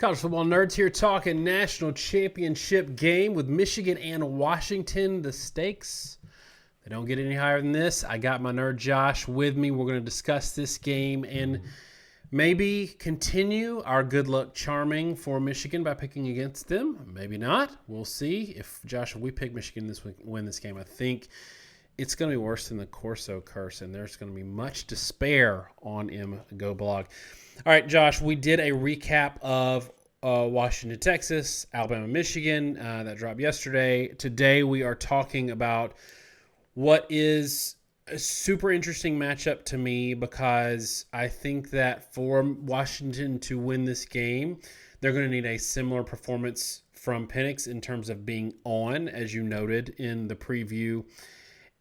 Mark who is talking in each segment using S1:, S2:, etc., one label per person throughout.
S1: College football nerds here talking national championship game with Michigan and Washington. The stakes, they don't get any higher than this. I got my nerd Josh with me. We're going to discuss this game and maybe continue our good luck charming for Michigan by picking against them. Maybe not. We'll see. If Josh, if we pick Michigan this week, win this game, I think it's going to be worse than the Corso curse, and there's going to be much despair on MGO blog. All right, Josh, we did a recap of Washington, Texas, Alabama, Michigan. That dropped yesterday. Today we are talking about what is a super interesting matchup to me because I think that for Washington to win this game, they're going to need a similar performance from Penix in terms of being on, as you noted in the preview.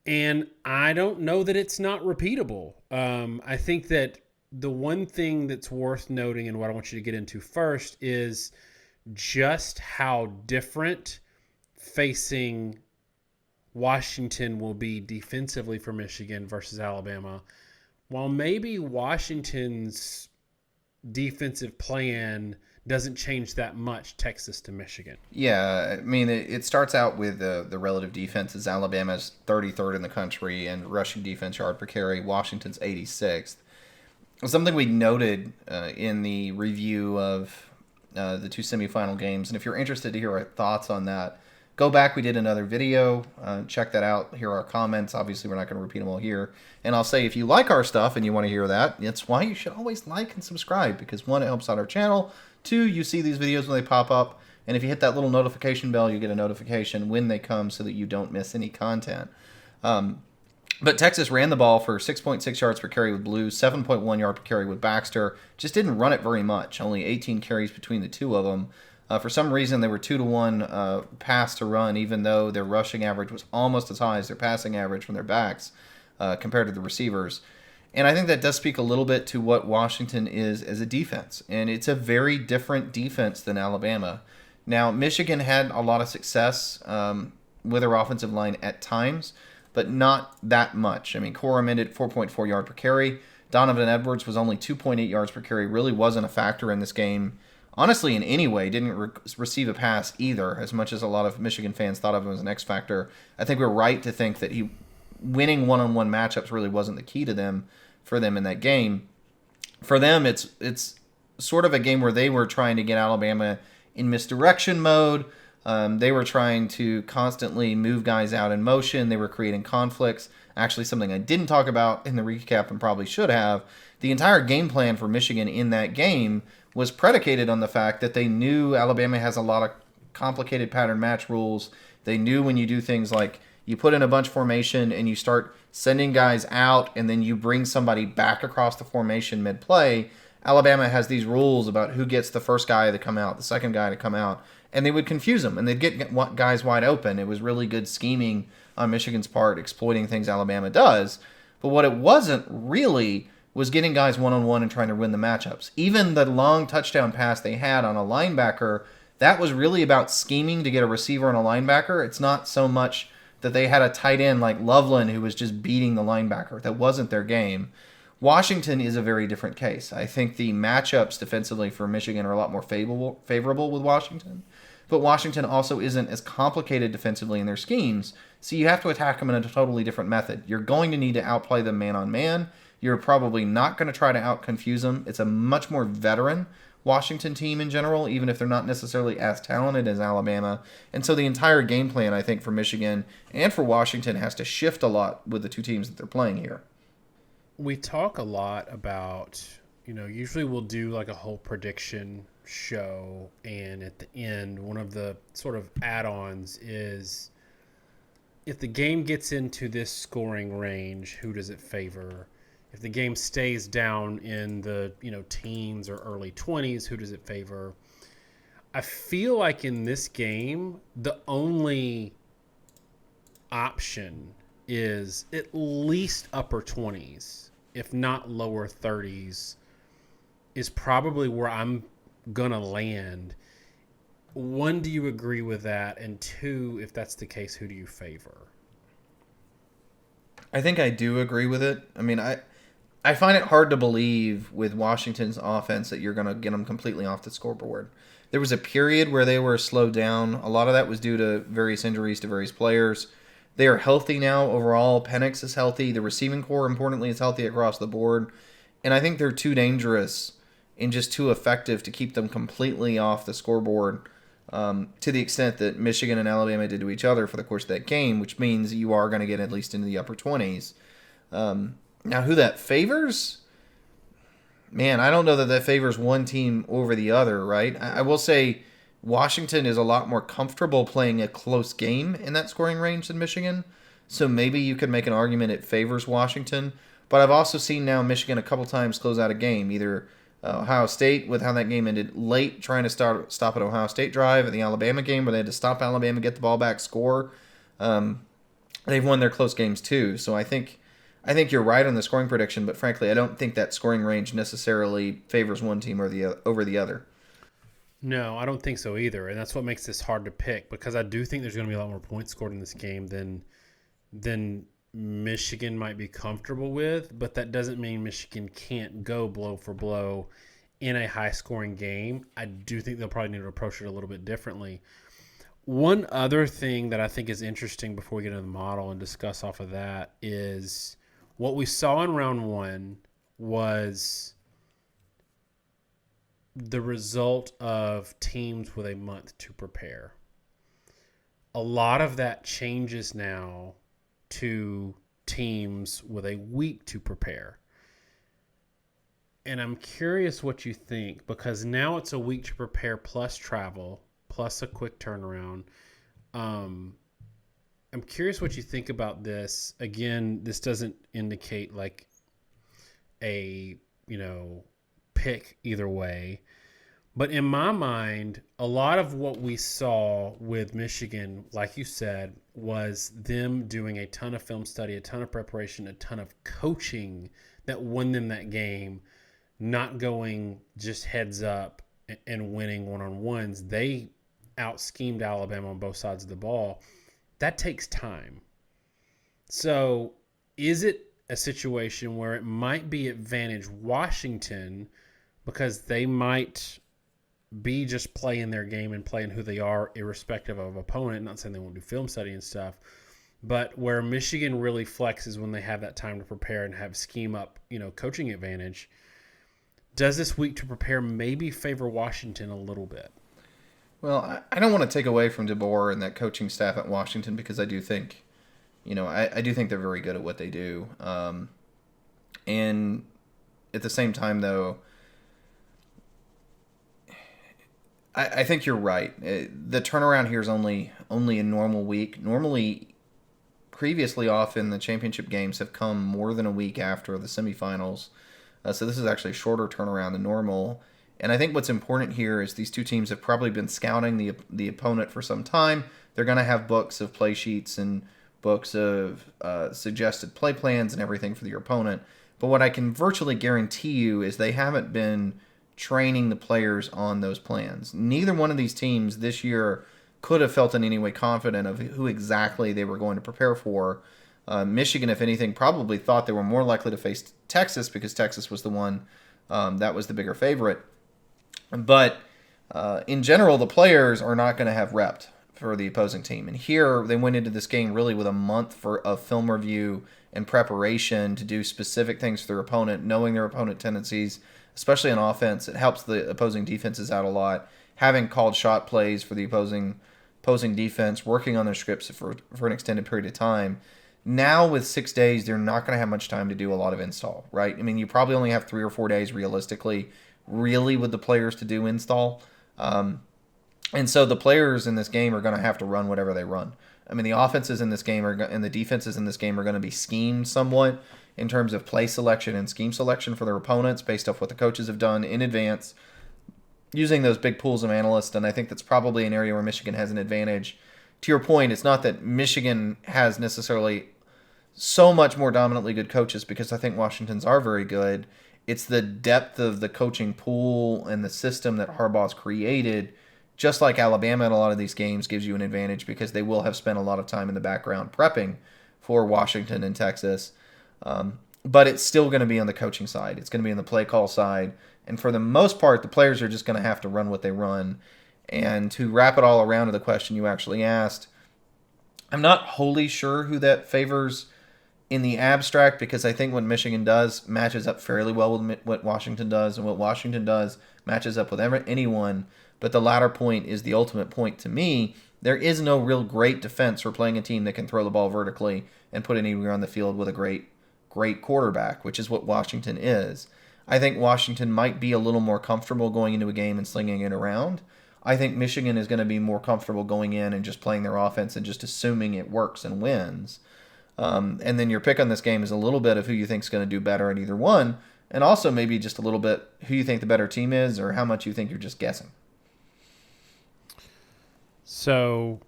S1: And I don't know that it's not repeatable. I think that the one thing that's worth noting and what I want you to get into first is just how different facing Washington will be defensively for Michigan versus Alabama. While maybe Washington's defensive plan doesn't change that much, Texas to Michigan.
S2: Yeah, I mean, it starts out with the relative defenses. Alabama's 33rd in the country and rushing defense yard per carry. Washington's 86th. Something we noted in the review of the two semifinal games, and if you're interested to hear our thoughts on that, go back. We did another video. Check that out. Hear our comments. Obviously, we're not going to repeat them all here. And I'll say, if you like our stuff and you want to hear that, it's why you should always like and subscribe, because one, it helps out our channel. Two, you see these videos when they pop up. And if you hit that little notification bell, you get a notification when they come so that you don't miss any content. But Texas ran the ball for 6.6 yards per carry with Blue, 7.1 yard per carry with Baxter. Just didn't run it very much. Only 18 carries between the two of them. For some reason, they were 2-to-1 pass to run, even though their rushing average was almost as high as their passing average from their backs compared to the receivers. And I think that does speak a little bit to what Washington is as a defense. And it's a very different defense than Alabama. Now, Michigan had a lot of success with their offensive line at times, but not that much. I mean, Corum ended 4.4 yard per carry. Donovan Edwards was only 2.8 yards per carry. Really wasn't a factor in this game. Honestly, in any way, didn't receive a pass either, as much as a lot of Michigan fans thought of him as an X factor. I think we're right to think that he winning one-on-one matchups really wasn't the key to them for them in that game. For them, it's sort of a game where they were trying to get Alabama in misdirection mode. They were trying to constantly move guys out in motion. They were creating conflicts. Actually, something I didn't talk about in the recap and probably should have. The entire game plan for Michigan in that game was predicated on the fact that they knew Alabama has a lot of complicated pattern match rules. They knew when you do things like you put in a bunch formation and you start sending guys out and then you bring somebody back across the formation mid-play, Alabama has these rules about who gets the first guy to come out, the second guy to come out, and they would confuse them and they'd get guys wide open. It was really good scheming on Michigan's part, exploiting things Alabama does. But what it wasn't really was getting guys one-on-one and trying to win the matchups. Even the long touchdown pass they had on a linebacker, that was really about scheming to get a receiver and a linebacker. It's not so much that they had a tight end like Loveland who was just beating the linebacker. That wasn't their game. Washington is a very different case. I think the matchups defensively for Michigan are a lot more favorable with Washington. But Washington also isn't as complicated defensively in their schemes, so you have to attack them in a totally different method. You're going to need to outplay them man-on-man. You're probably not going to try to out-confuse them. It's a much more veteran Washington team in general, even if they're not necessarily as talented as Alabama. And so the entire game plan, I think, for Michigan and for Washington has to shift a lot with the two teams that they're playing here.
S1: We talk a lot about, usually we'll do like a whole prediction show, and at the end, one of the sort of add-ons is if the game gets into this scoring range, who does it favor? If the game stays down in the teens or early 20s, who does it favor? I feel like in this game, the only option is at least upper 20s, if not lower 30s, is probably where I'm going to land. One, do you agree with that? And two, if that's the case, who do you favor?
S2: I think I do agree with it. I mean, I find it hard to believe with Washington's offense that you're going to get them completely off the scoreboard. There was a period where they were slowed down. A lot of that was due to various injuries to various players. They are healthy now overall. Penix is healthy. The receiving core, importantly, is healthy across the board. And I think they're too dangerous and just too effective to keep them completely off the scoreboard to the extent that Michigan and Alabama did to each other for the course of that game, which means you are going to get at least into the upper 20s. Now, who that favors? Man, I don't know that favors one team over the other, right? I will say Washington is a lot more comfortable playing a close game in that scoring range than Michigan. So maybe you could make an argument it favors Washington. But I've also seen now Michigan a couple times close out a game, either Ohio State with how that game ended late, trying to stop an Ohio State drive, at the Alabama game where they had to stop Alabama, get the ball back, score. They've won their close games too. So I think you're right on the scoring prediction, but frankly, I don't think that scoring range necessarily favors one team over the other.
S1: No, I don't think so either, and that's what makes this hard to pick because I do think there's going to be a lot more points scored in this game than Michigan might be comfortable with, but that doesn't mean Michigan can't go blow for blow in a high-scoring game. I do think they'll probably need to approach it a little bit differently. One other thing that I think is interesting before we get into the model and discuss off of that is what we saw in round one was the result of teams with a month to prepare. A lot of that changes now to teams with a week to prepare. And I'm curious what you think, because now it's a week to prepare plus travel, plus a quick turnaround. I'm curious what you think about this. Again, this doesn't indicate like a, pick either way. But in my mind, a lot of what we saw with Michigan, like you said, was them doing a ton of film study, a ton of preparation, a ton of coaching that won them that game, not going just heads up and winning one-on-ones. They out-schemed Alabama on both sides of the ball. That takes time. So is it a situation where it might be advantage Washington because they might be just playing their game and playing who they are irrespective of opponent? Not saying they won't do film study and stuff, but where Michigan really flexes when they have that time to prepare and have scheme up, coaching advantage. Does this week to prepare maybe favor Washington a little bit?
S2: Well, I don't want to take away from DeBoer and that coaching staff at Washington because I do think, I do think they're very good at what they do. And at the same time, though, I think you're right. The turnaround here is only a normal week. Normally, previously often the championship games have come more than a week after the semifinals. So this is actually a shorter turnaround than normal. And I think what's important here is these two teams have probably been scouting the opponent for some time. They're going to have books of play sheets and books of suggested play plans and everything for your opponent. But what I can virtually guarantee you is they haven't been training the players on those plans. Neither one of these teams this year could have felt in any way confident of who exactly they were going to prepare for. Michigan, if anything, probably thought they were more likely to face Texas because Texas was the one that was the bigger favorite. But in general, the players are not going to have repped for the opposing team. And here they went into this game really with a month of film review and preparation to do specific things for their opponent, knowing their opponent tendencies, especially on offense. It helps the opposing defenses out a lot. Having called shot plays for the opposing defense, working on their scripts for an extended period of time. Now with 6 days, they're not going to have much time to do a lot of install, right? I mean, you probably only have 3 or 4 days realistically, really, with the players to do install. And so the players in this game are going to have to run whatever they run. I mean, the offenses in this game and the defenses in this game are going to be schemed somewhat in terms of play selection and scheme selection for their opponents based off what the coaches have done in advance using those big pools of analysts. And I think that's probably an area where Michigan has an advantage. To your point, it's not that Michigan has necessarily so much more dominantly good coaches because I think Washington's are very good. It's the depth of the coaching pool and the system that Harbaugh's created, just like Alabama in a lot of these games, gives you an advantage because they will have spent a lot of time in the background prepping for Washington and Texas. but it's still going to be on the coaching side. It's going to be on the play call side. And for the most part, the players are just going to have to run what they run. And to wrap it all around to the question you actually asked, I'm not wholly sure who that favors in the abstract, because I think what Michigan does matches up fairly well with what Washington does, and what Washington does matches up with anyone. But the latter point is the ultimate point to me. There is no real great defense for playing a team that can throw the ball vertically and put it anywhere on the field with a great quarterback, which is what Washington is. I think Washington might be a little more comfortable going into a game and slinging it around. I think Michigan is going to be more comfortable going in and just playing their offense and just assuming it works and wins. And then your pick on this game is a little bit of who you think is going to do better at either one, and also maybe just a little bit who you think the better team is, or how much you think you're just guessing.
S1: So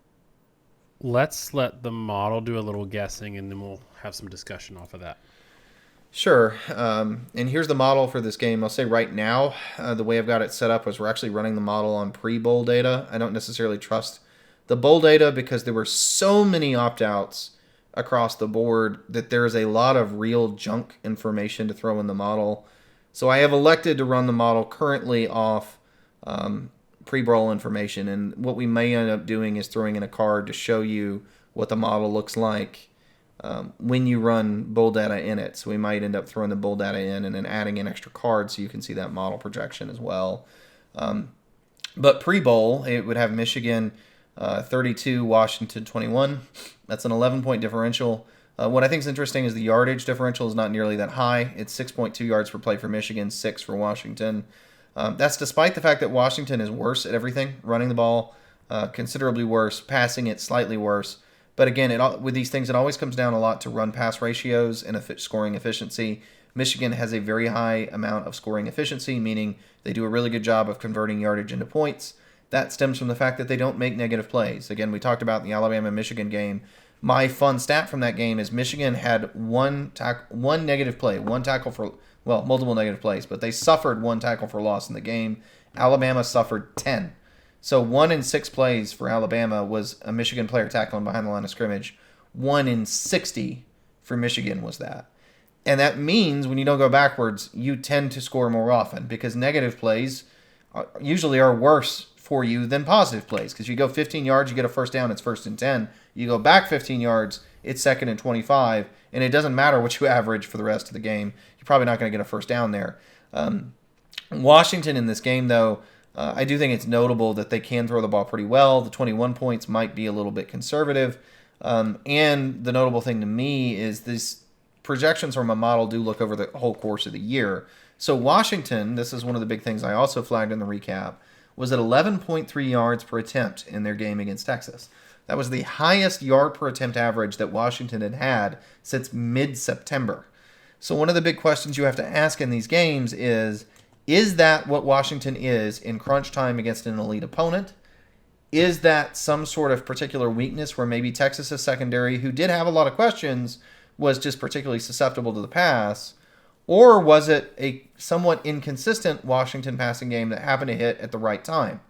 S1: let's let the model do a little guessing, and then we'll have some discussion off of that.
S2: Sure. And here's the model for this game. I'll say right now, the way I've got it set up was we're actually running the model on pre-bowl data. I don't necessarily trust the bowl data because there were so many opt-outs across the board that there's a lot of real junk information to throw in the model. So I have elected to run the model currently off pre-bowl information. And what we may end up doing is throwing in a card to show you what the model looks like when you run bowl data in it. So we might end up throwing the bowl data in and then adding an extra card so you can see that model projection as well. But pre-bowl, it would have Michigan 32, Washington 21. That's an 11-point differential. What I think is interesting is the yardage differential is not nearly that high. It's 6.2 yards per play for Michigan, 6 for Washington. That's despite the fact that Washington is worse at everything, running the ball considerably worse, passing it slightly worse. But again, with these things, it always comes down a lot to run-pass ratios and scoring efficiency. Michigan has a very high amount of scoring efficiency, meaning they do a really good job of converting yardage into points. That stems from the fact that they don't make negative plays. Again, we talked about the Alabama-Michigan game. My fun stat from that game is Michigan had one negative play, multiple negative plays, but they suffered one tackle for loss in the game. Alabama suffered 10. So 1 in 6 plays for Alabama was a Michigan player tackling behind the line of scrimmage. 1 in 60 for Michigan was that. And that means when you don't go backwards, you tend to score more often because negative plays usually are worse for you than positive plays. Because you go 15 yards, you get a first down, it's 1st and 10. You go back 15 yards, it's 2nd and 25. And it doesn't matter what you average for the rest of the game. You're probably not going to get a first down there. Washington in this game, though, I do think it's notable that they can throw the ball pretty well. The 21 points might be a little bit conservative. And the notable thing to me is these projections from a model do look over the whole course of the year. So Washington, this is one of the big things I also flagged in the recap, was at 11.3 yards per attempt in their game against Texas. That was the highest yard per attempt average that Washington had had since mid-September. So one of the big questions you have to ask in these games is that what Washington is in crunch time against an elite opponent? Is that some sort of particular weakness where maybe Texas' secondary, who did have a lot of questions, was just particularly susceptible to the pass? Or was it a somewhat inconsistent Washington passing game that happened to hit at the right time?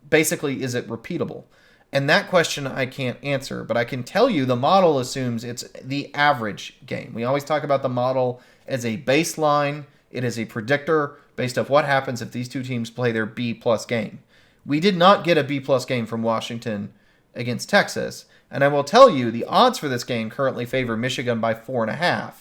S2: Basically, is it repeatable? And that question I can't answer, but I can tell you the model assumes it's the average game. We always talk about the model as a baseline. It is a predictor based off what happens if these two teams play their B-plus game. We did not get a B-plus game from Washington against Texas, and I will tell you the odds for this game currently favor Michigan by 4.5,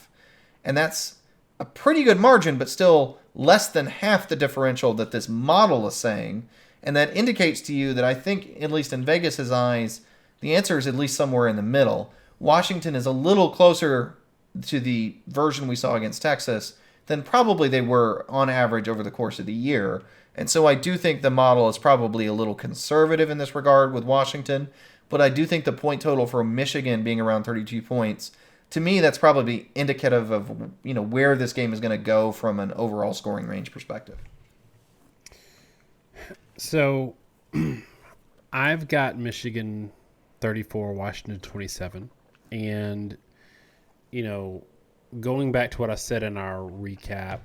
S2: and that's a pretty good margin, but still less than half the differential that this model is saying, and that indicates to you that I think, at least in Vegas's eyes, the answer is at least somewhere in the middle. Washington is a little closer to the version we saw against Texas than probably they were on average over the course of the year. And so I do think the model is probably a little conservative in this regard with Washington, but I do think the point total for Michigan being around 32 points, to me, that's probably indicative of where this game is going to go from an overall scoring range perspective.
S1: So I've got Michigan 34, Washington 27, and going back to what I said in our recap,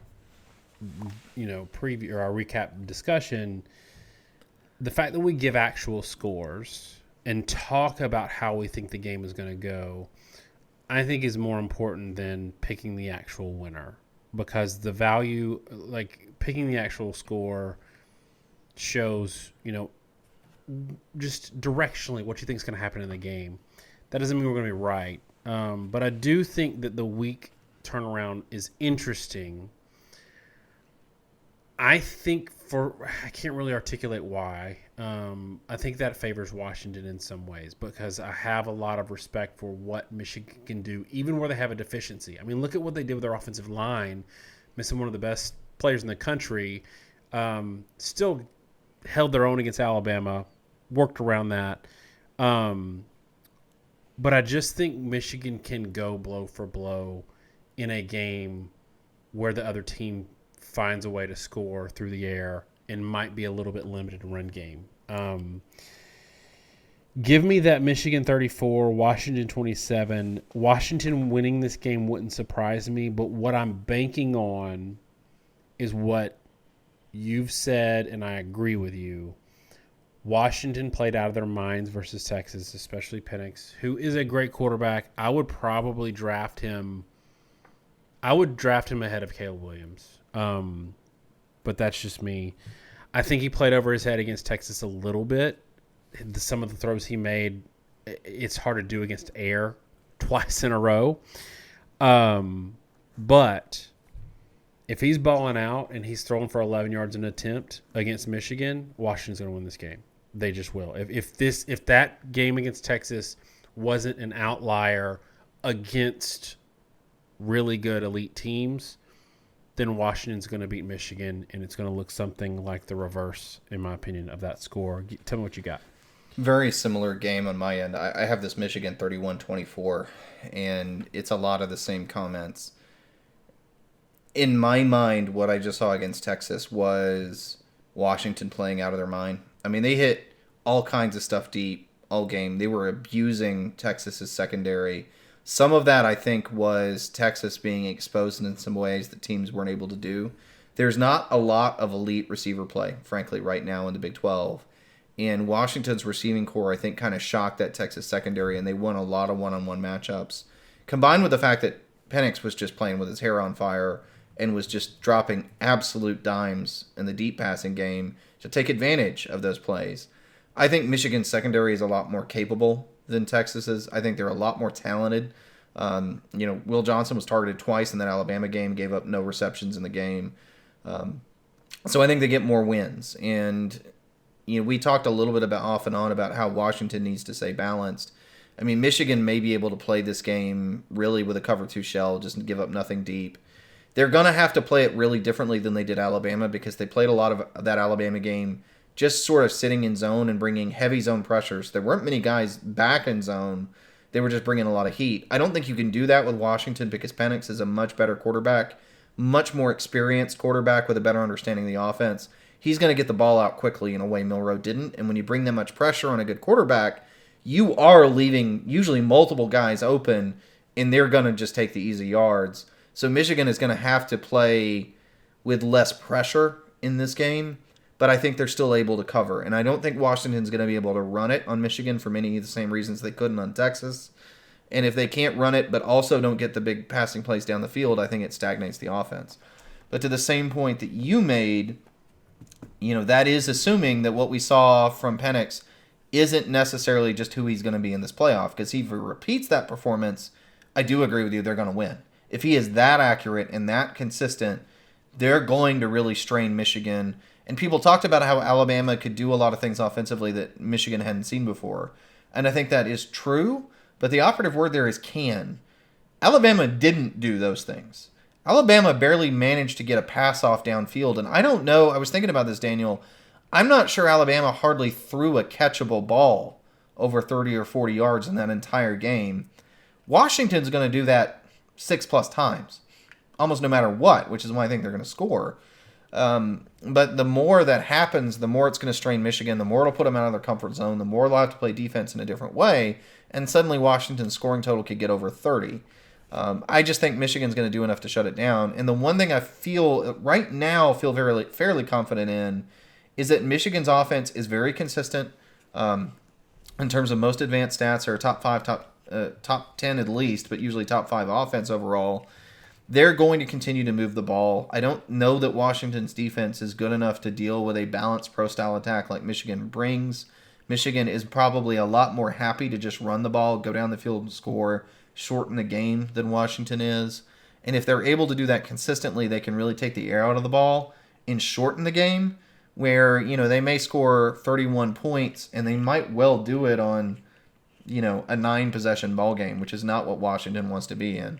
S1: preview or our recap discussion, the fact that we give actual scores and talk about how we think the game is going to go, I think is more important than picking the actual winner, because the value, like picking the actual score, shows, just directionally what you think is going to happen in the game. That doesn't mean we're going to be right. But I do think that the week turnaround is interesting. I can't really articulate why. I think that favors Washington in some ways, because I have a lot of respect for what Michigan can do, even where they have a deficiency. I mean, look at what they did with their offensive line, missing one of the best players in the country. Still held their own against Alabama, worked around that. But I just think Michigan can go blow for blow in a game where the other team finds a way to score through the air and might be a little bit limited run game. Give me that Michigan 34, Washington 27. Washington winning this game wouldn't surprise me, but what I'm banking on is what you've said, and I agree with you. Washington played out of their minds versus Texas, especially Penix, who is a great quarterback. I would probably draft him. I would draft him ahead of Caleb Williams. But that's just me. I think he played over his head against Texas a little bit. Some of the throws he made, it's hard to do against air twice in a row. But if he's balling out and he's throwing for 11 yards an attempt against Michigan, Washington's going to win this game. They just will. If that game against Texas wasn't an outlier against really good elite teams, then Washington's going to beat Michigan, and it's going to look something like the reverse, in my opinion, of that score. Tell me what you got.
S2: Very similar game on my end. I have this Michigan 31-24, and it's a lot of the same comments. In my mind, what I just saw against Texas was Washington playing out of their mind. I mean, they hit all kinds of stuff deep all game. They were abusing Texas's secondary. Some of that, I think, was Texas being exposed in some ways that teams weren't able to do. There's not a lot of elite receiver play, frankly, right now in the Big 12. And Washington's receiving core, I think, kind of shocked that Texas secondary, and they won a lot of one-on-one matchups. Combined with the fact that Penix was just playing with his hair on fire and was just dropping absolute dimes in the deep passing game to take advantage of those plays. I think Michigan's secondary is a lot more capable than Texas's. I think they're a lot more talented. Will Johnson was targeted twice in that Alabama game, gave up no receptions in the game. So I think they get more wins. And we talked a little bit about off and on about how Washington needs to stay balanced. I mean, Michigan may be able to play this game really with a cover 2 shell, just give up nothing deep. They're going to have to play it really differently than they did Alabama, because they played a lot of that Alabama game just sort of sitting in zone and bringing heavy zone pressures. There weren't many guys back in zone. They were just bringing a lot of heat. I don't think you can do that with Washington, because Penix is a much better quarterback, much more experienced quarterback with a better understanding of the offense. He's going to get the ball out quickly in a way Milroe didn't. And when you bring that much pressure on a good quarterback, you are leaving usually multiple guys open, and they're going to just take the easy yards. So Michigan is going to have to play with less pressure in this game, but I think they're still able to cover. And I don't think Washington's going to be able to run it on Michigan for many of the same reasons they couldn't on Texas. And if they can't run it but also don't get the big passing plays down the field, I think it stagnates the offense. But to the same point that you made, that is assuming that what we saw from Penix isn't necessarily just who he's going to be in this playoff. Because if he repeats that performance, I do agree with you, they're going to win. If he is that accurate and that consistent, they're going to really strain Michigan. And people talked about how Alabama could do a lot of things offensively that Michigan hadn't seen before. And I think that is true, but the operative word there is can. Alabama didn't do those things. Alabama barely managed to get a pass off downfield. And I don't know, I was thinking about this, Daniel. I'm not sure Alabama hardly threw a catchable ball over 30 or 40 yards in that entire game. Washington's going to do that 6+ times, almost no matter what, which is why I think they're going to score. But the more that happens, the more it's going to strain Michigan, the more it'll put them out of their comfort zone, the more they'll have to play defense in a different way, and suddenly Washington's scoring total could get over 30. I just think Michigan's going to do enough to shut it down. And the one thing I feel right now fairly confident in is that Michigan's offense is very consistent in terms of most advanced stats. They're a top 5, top top 10 at least, but usually top 5 offense overall. They're going to continue to move the ball. I don't know that Washington's defense is good enough to deal with a balanced pro-style attack like Michigan brings. Michigan is probably a lot more happy to just run the ball, go down the field and score, shorten the game than Washington is. And if they're able to do that consistently, they can really take the air out of the ball and shorten the game where, they may score 31 points and they might well do it on, a 9-possession ball game, which is not what Washington wants to be in.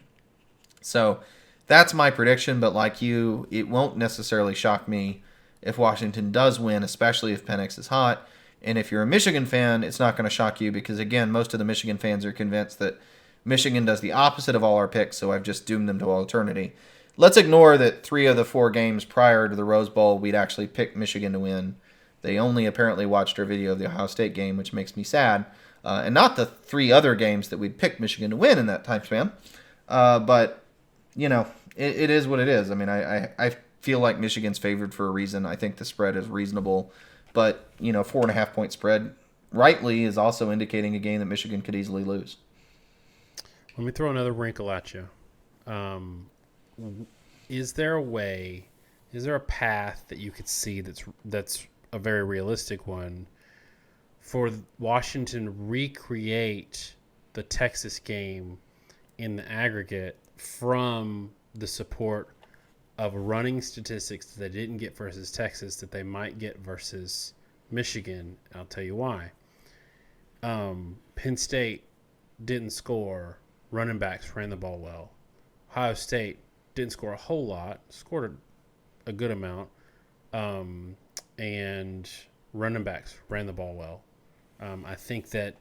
S2: So that's my prediction, but like you, it won't necessarily shock me if Washington does win, especially if Penix is hot. And if you're a Michigan fan, it's not going to shock you because, again, most of the Michigan fans are convinced that Michigan does the opposite of all our picks, so I've just doomed them to all eternity. Let's ignore that 3 of the 4 games prior to the Rose Bowl, we'd actually picked Michigan to win. They only apparently watched our video of the Ohio State game, which makes me sad. And not the 3 other games that we'd picked Michigan to win in that time span. But it is what it is. I mean, I feel like Michigan's favored for a reason. I think the spread is reasonable. But, 4.5-point spread rightly is also indicating a game that Michigan could easily lose.
S1: Let me throw another wrinkle at you. Is there a path that you could see that's a very realistic one for Washington to recreate the Texas game in the aggregate from the support of running statistics that they didn't get versus Texas that they might get versus Michigan? I'll tell you why. Penn State didn't score. Running backs ran the ball well. Ohio State didn't score a whole lot, scored a good amount, and running backs ran the ball well. I think that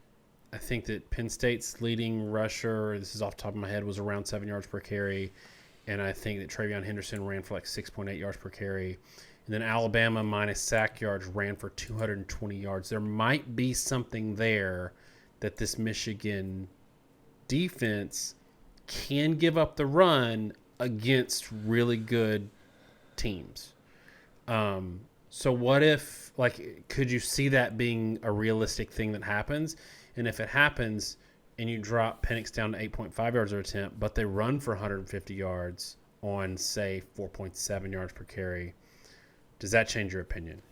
S1: Penn State's leading rusher, this is off the top of my head, was around 7 yards per carry, and I think that Travion Henderson ran for like 6.8 yards per carry. And then Alabama minus sack yards ran for 220 yards. There might be something there that this Michigan defense can give up the run against really good teams. So what if, could you see that being a realistic thing that happens? And if it happens and you drop Penix down to 8.5 yards per attempt, but they run for 150 yards on, say, 4.7 yards per carry, does that change your opinion?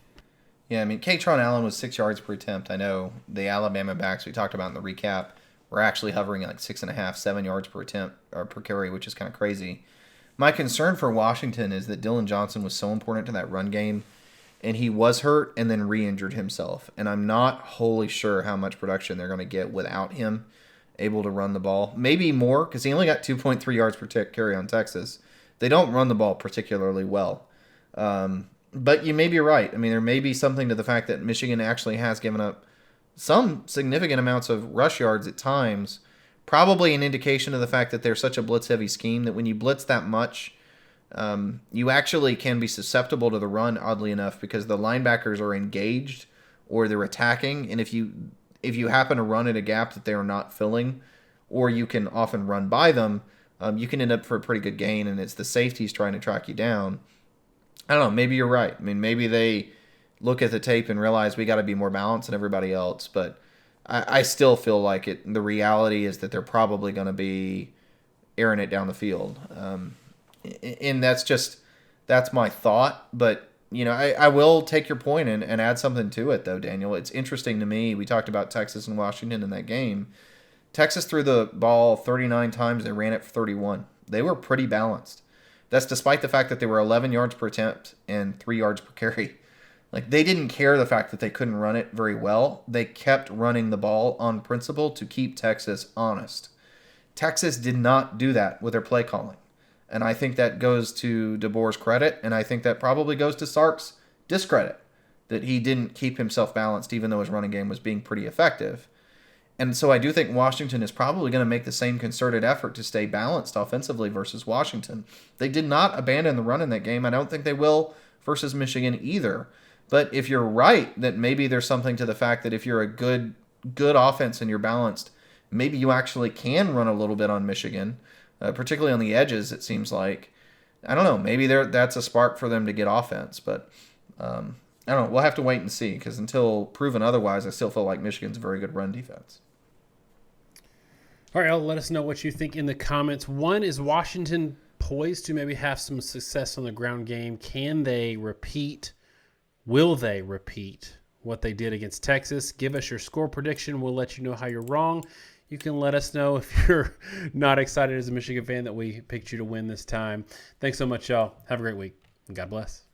S2: Yeah, I mean, Katron Allen was 6 yards per attempt. I know the Alabama backs we talked about in the recap were actually hovering at 6.5, 7 yards per attempt or per carry, which is kind of crazy. My concern for Washington is that Dylan Johnson was so important to that run game, and he was hurt and then re-injured himself. And I'm not wholly sure how much production they're going to get without him able to run the ball. Maybe more, because he only got 2.3 yards per carry on Texas. They don't run the ball particularly well. But you may be right. I mean, there may be something to the fact that Michigan actually has given up some significant amounts of rush yards at times. Probably an indication of the fact that they're such a blitz-heavy scheme that when you blitz that much, you actually can be susceptible to the run, oddly enough, because the linebackers are engaged or they're attacking. And if you happen to run at a gap that they are not filling, or you can often run by them, you can end up for a pretty good gain, and it's the safeties trying to track you down. I don't know. Maybe you're right. I mean, maybe they look at the tape and realize we got to be more balanced than everybody else. But I still feel like it. The reality is that they're probably going to be airing it down the field, and that's my thought. But I will take your point and add something to it, though, Daniel. It's interesting to me. We talked about Texas and Washington in that game. Texas threw the ball 39 times. They ran it for 31. They were pretty balanced. That's despite the fact that they were 11 yards per attempt and 3 yards per carry. They didn't care the fact that they couldn't run it very well. They kept running the ball on principle to keep Texas honest. Texas did not do that with their play calling. And I think that goes to DeBoer's credit, and I think that probably goes to Sark's discredit, that he didn't keep himself balanced even though his running game was being pretty effective. And so I do think Washington is probably going to make the same concerted effort to stay balanced offensively versus Washington. They did not abandon the run in that game. I don't think they will versus Michigan either. But if you're right that maybe there's something to the fact that if you're a good offense and you're balanced, maybe you actually can run a little bit on Michigan, particularly on the edges, it seems like. I don't know. Maybe that's a spark for them to get offense. But I don't know. We'll have to wait and see, because until proven otherwise, I still feel like Michigan's a very good run defense.
S1: All right, let us know what you think in the comments. One, is Washington poised to maybe have some success on the ground game? Can they repeat? Will they repeat what they did against Texas? Give us your score prediction. We'll let you know how you're wrong. You can let us know if you're not excited as a Michigan fan that we picked you to win this time. Thanks so much, y'all. Have a great week, and God bless.